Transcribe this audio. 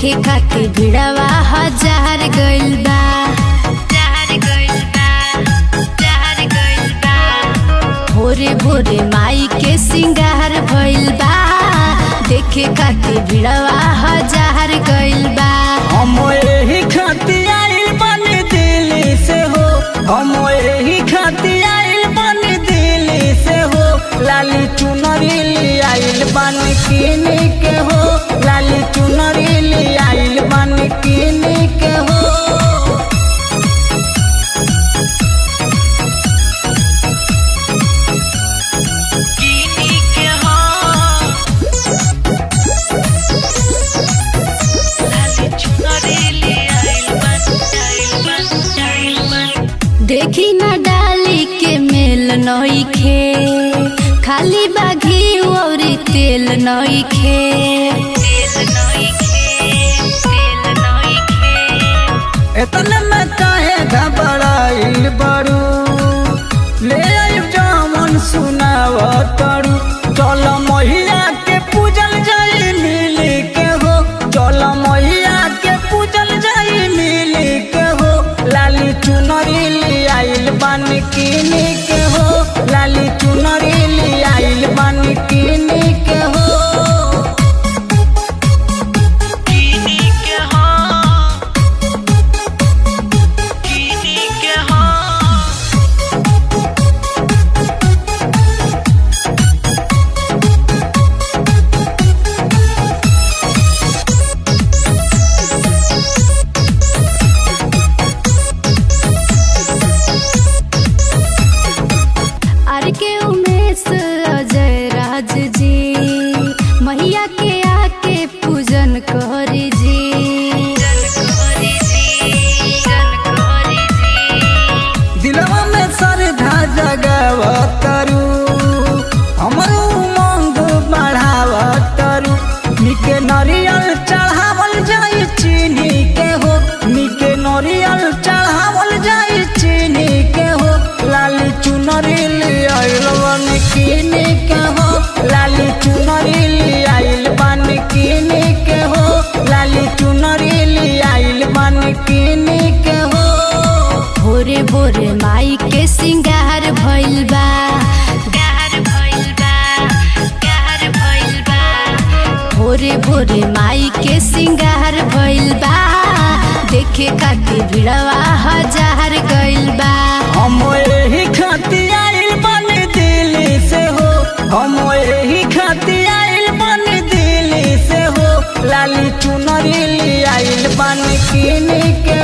देखे खातिर भिड़वा हजार गइल बा। भोरे भोरे माई के सिंगार भइल बा, देखे खातिर भिड़वा हजार गइल बा। हम एही खातिर आइल बानी दिल्ली से हो, हम एही खातिर आइल बानी दिल्ली से हो। लाली चुनरी ली आइल बानी किनी के हो, लाली चुनरी ली आइल बानी किनी के हो। देखी न डाली के मेल नइखे, खाली बाघी और तेल नइखे। इतने में काहे घबराइल बड़ू, ले आइब जामन सुनावा तरू। चल मैया के पूजल जाई मिली के हो, चल मैया के पूजल जाई मिली के हो। लाली चुनरी ली आइल बानी किनी के हो, लाली चुनरी ली आइल बानी किनी के हो। आर के उमेश अजय राज जी, मैया के आके पूजन करी जी। दिलवा में श्रद्धा जगावा तरू, हमर उमंग बढ़ावा तरू। निके नरियल चढ़ावल जाई चीनी के हो, निके नरियल चढ़ावल जाई चीनी के हो। लाली चुनरी ली आइल बानी किनी के हो, लाली चुनरी ली आइल बानी किनी के हो, लाली चुनरी ली आइल बानी किनी के हो। भोरे भोरे माई के सिंगार भइल बा। भोरे भोरे माई के सिंगार भइल बा, देखे खातिर भिड़वा हजार गइल बा। हम एही खातिर आइल बानी दिल्ली से हो, हम एही खातिर आइल बानी दिल्ली से हो। लाली चुनरी ली आइल बानी किनी के